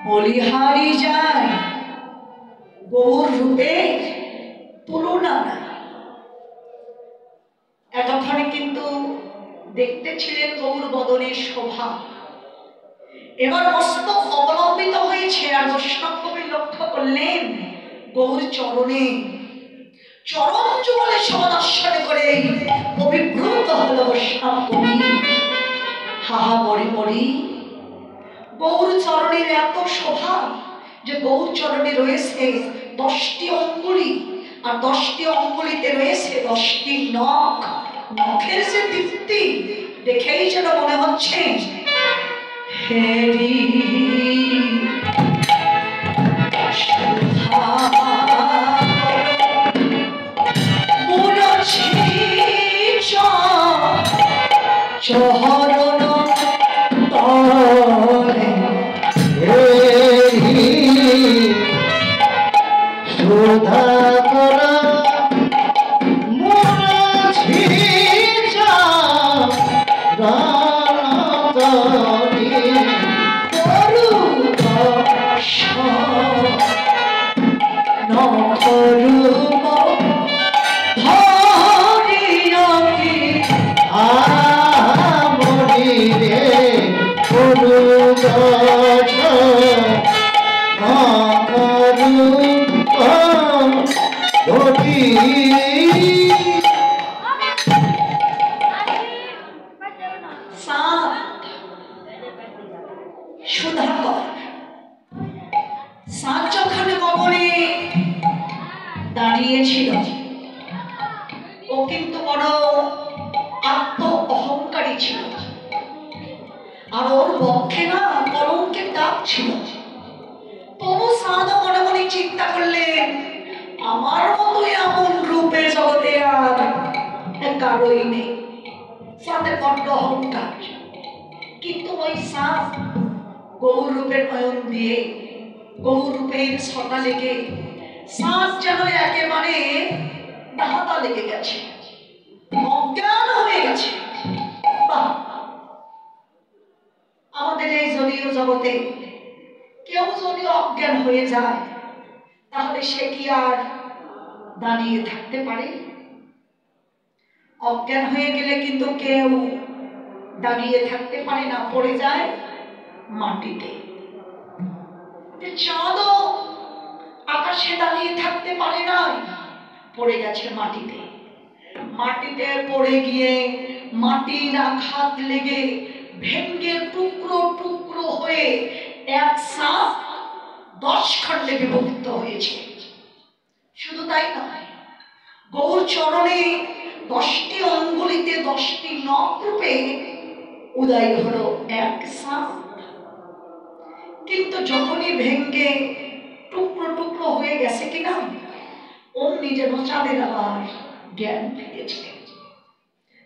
বলিহারি যায় গৌর রূপে তুলনা নাই। এতক্ষণে কিন্তু দেখতে ছিলেন গৌর বদনের শোভা, এবার মস্ত অবলম্বিত হয়েছে। আর বৈষ্ণব কবি লক্ষ্য করলেন গৌর চরণে চরণ যুগলে সমদর্শন করে অভিভূত হল বৈষ্ণব কবি। হাহা বড়ি বড়ি গৌর চরণের এত শোভা যে গৌর চরণে রয়েছে 10টি অঙ্গুলি, আর 10টি অঙ্গুলিতে রয়েছে 10টি নখ। নখের যে দীপ্তি দেখেই যেন মনে হচ্ছে হেরি চহরণ তলে সুধা করা দাঁড়িয়েছিল। ও কিন্তু বড় আত্ম অহংকারী ছিল, আর ওর পক্ষে না কলঙ্কের দাগ ছিল। তবু সাধু মনে মনে চিন্তা করলেন আমার মতো এমন রূপে জগতে আর কারোই নেই। সাধের বড্ড অহংকার, কিন্তু ওই সাধ গৌর রূপের নয়ন দিয়ে গৌর রূপের ছটা লেগে সাধ যেন একেবারে দাহাতা লেগে গেছে, অজ্ঞান হয়ে গেছে। আমাদের এই জলীয় জগতে কেউ যদি অজ্ঞান হয়ে যায় তাহলে সে কি আর দাঁড়িয়ে থাকতে পারে? অজ্ঞান হয়ে গেলে কিন্তু কেউ দাঁড়িয়ে থাকতে পারে না, পড়ে যায় মাটিতে। চাঁদও আকাশে দাঁড়িয়ে থাকতে পারে না, পড়ে গেছে মাটিতে। মাটিতে পড়ে গিয়ে মাটির আঘাত লেগে ভেঙ্গে টুকরো টুকরো হয়ে এক সাপ 10 খণ্ডে বিভক্ত হয়েছে। শুধু তাই নয়, গৌর চরণে 10টি অঙ্গুলিতে 10টি নখ রূপে উদয় হলো এক সাপ। কিন্তু যখনই ভেঙ্গে টুকরো টুকরো হয়ে গেছে কিনা অমনি যেন চাঁদের আবার জ্ঞান ফিরেছে।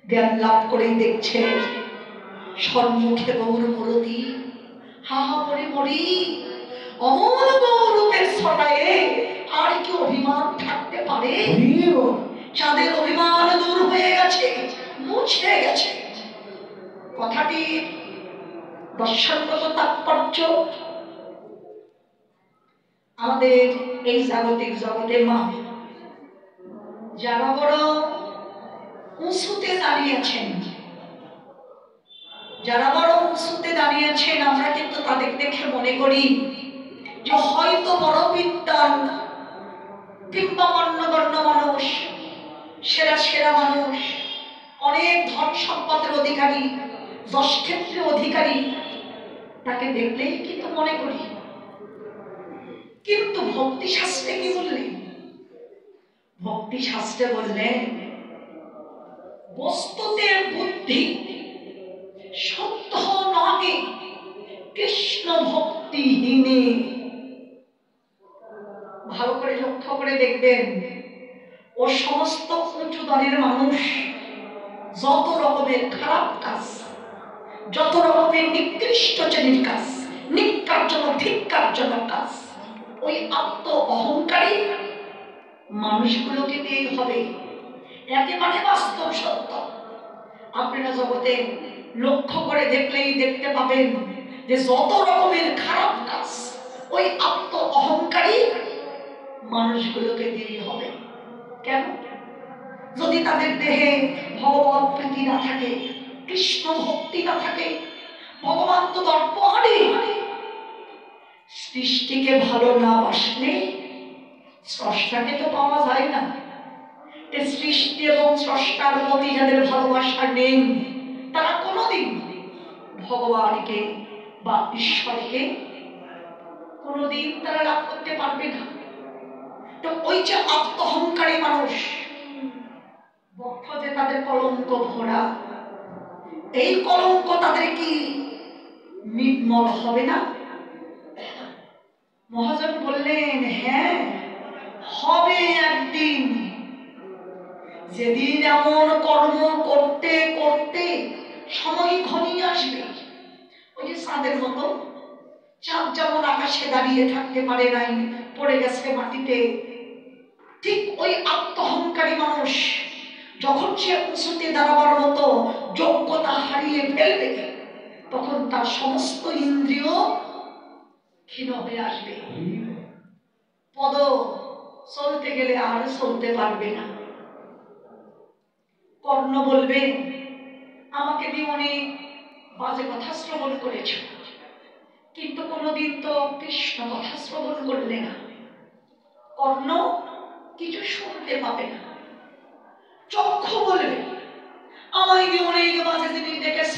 জ্ঞান লাভ করেই দেখছে সম্মুখে গৌর মূরতি। হাহা পড়ে মরি, অমল গৌরূপের ছটায়ে আর কি অভিমান থাকতে পারে? চাঁদের অভিমান দূর হয়ে গেছে, মুছে গেছে। কথাটি দর্শনগত তাৎপর্য আমাদের এই জাগতিক জগতে মা যারা বড় উঁচুতে দাঁড়িয়েছেন, যারা বড় উঁচুতে দাঁড়িয়েছেন, আমরা কিন্তু তাদের দেখে মনে করি যে হয়তো বড় বিদ্বান কিংবা গণ্যগণ্য মানুষ, সেরা সেরা মানুষ, অনেক ধন সম্পদের অধিকারী, 10 ক্ষেত্রের অধিকারী, তাকে দেখলেই কিন্তু মনে করি। কিন্তু ভক্তি শাস্ত্রে কি বললেন? ভক্তি শাস্ত্রে বললেন বস্তুতে বুদ্ধি সত্য নহে কৃষ্ণ ভক্তিহীনে। ভালো করে লক্ষ্য করে দেখবেন, ও সমস্ত উঁচু দলের মানুষ যত রকমের খারাপ কাজ, যত রকমের নিকৃষ্ট শ্রেণীর কাজ, নিকারজনক ধিক্কারজনক কাজ ওই আত্ম অহংকারী মানুষগুলোকে দিয়ে হবে। একেবারে বাস্তব সত্য। আপনারা জগতে লক্ষ্য করে দেখলেই দেখতে পাবেন যে যত রকমের খারাপ কাজ ওই আত্ম অহংকারী মানুষগুলোকে দিয়ে হবে। কেন? যদি তাদের দেহে ভগবত প্রীতি না থাকে, কৃষ্ণ ভক্তি না থাকে, ভগবান তো দর্পহারি, সৃষ্টিকে ভালো না বাসলে স্রষ্টাকে তো পাওয়া যায় না। সৃষ্টি এবং স্রষ্টার প্রতি যাদের ভালোবাসা নেই তারা কোনোদিন ভগবানকে বা ঈশ্বরকে কোনোদিন তারা লাভ করতে পারবে না। তো ওই যে আত্মহংকারী মানুষ, বক্ষ যে তাদের কলঙ্ক ভরা, এই কলঙ্ক তাদের কি নির্মল হবে না? মহাজন বললেন, হ্যাঁ হবে একদিন, যেদিন এমন কর্ম করতে করতে সময় ঘনিয়ে আসবে। ওই যে চাঁদের মতো, চাঁদ যেমন আকাশে দাঁড়িয়ে থাকতে পারে নাই, পড়ে গেছে মাটিতে, ঠিক ওই আত্মহংকারী মানুষ যখন সে উঁচুতে দাঁড়াবার মতো যোগ্যতা হারিয়ে ফেলবে, তখন তার সমস্ত ইন্দ্রিয় ক্ষীণ হয়ে আসবে। পদ চলতে গেলে আর চলতে পারবে না। কর্ণ বলবে, আমাকে দিয়ে অনেক বাজে কথা শ্রবণ করেছ, কিন্তু কোনোদিন তো কৃষ্ণ কথা শ্রবণ করলে না। কর্ণ কিছু শুনতে পাবে না। চক্ষু বলবে, আমায় দিয়ে অনেক বাজে জিনিস দেখেছ,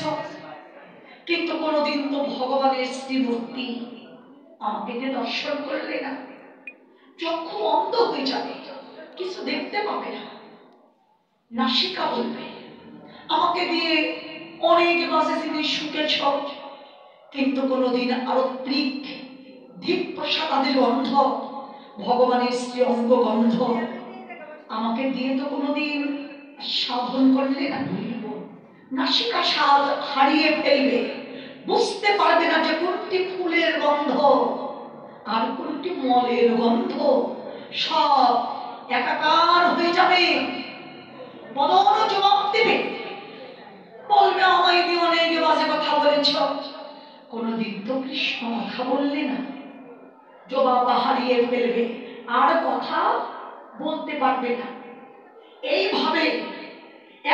কিন্তু কোনোদিন তো ভগবানের শ্রীমূর্তি আমাকে দিয়ে দর্শন করলে না। চক্ষু অন্ধ হয়ে যাবে, কিছু দেখতে পাবে না। নাসিকা বলবে, আমাকে দিয়ে অনেক বাজে জিনিস শুকেছ, কিন্তু কোনোদিন আরো দীপ প্রসাদের গন্ধ, ভগবানের শ্রী অঙ্গ গন্ধ আমাকে দিয়ে তো কোনোদিন সাধন করলে না। নাসিকা স্বাদ হারিয়ে ফেলবে, বুঝতে পারবে না যে কোনটি ফুলের গন্ধ আর কোনটি মলের গন্ধ, সব একাকার হয়ে যাবে। বদন জবাব দেবে, বলবে আমায় দিয়ে অনেক বাজে কথা বলেছ, কোনদিন তো কৃষ্ণ কথা বললে না। জবাব হারিয়ে ফেলবে, আর কথা বলতে পারবে না। এইভাবে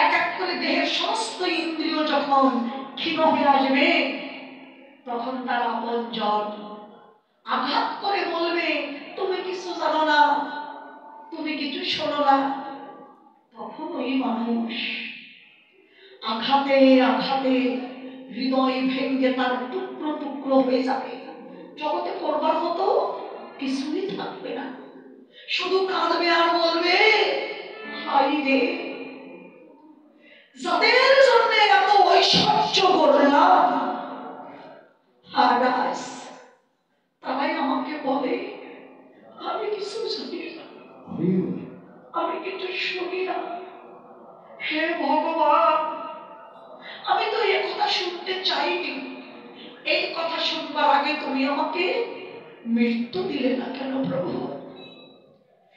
এক এক করে দেহের সমস্ত ইন্দ্রিয় যখন ক্ষীণ হয়ে আসবে, তখন তার আপনজন আঘাত করে বলবে, তুমি কিছু জানো না, তুমি কিছু শোনো না। তখন ওই মানুষ আঘাতে আঘাতে হৃদয় ভেঙে তার টুকরো টুকরো হয়ে যাবে। জগতে করবার মতো কিছুই থাকবে না, শুধু কাঁদবে আর বলবে, হাই রে, যাদের জন্য এত ঐশ্বর্য করলাম, হারাস, তারাই আমাকে বলে আমি কিছু জানি না, আমি কিছু শুনি না। হে ভগবান, আমি তো এই কথা শুনতে চাইনি। এই কথা শুনবার আগে তুমি আমাকে মৃত্যু দিলে না কেন প্রভু?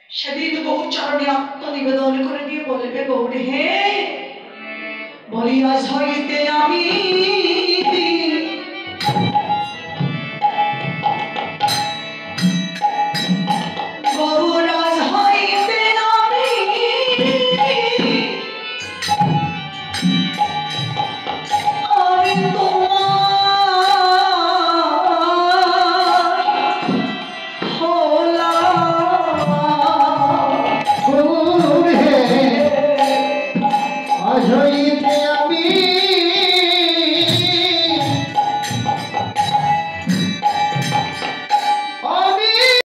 সেদিন গৌরচরণে আত্মনিবেদন করে দিয়ে বলবে, গৌর হে, বলিয়া হইতে আমি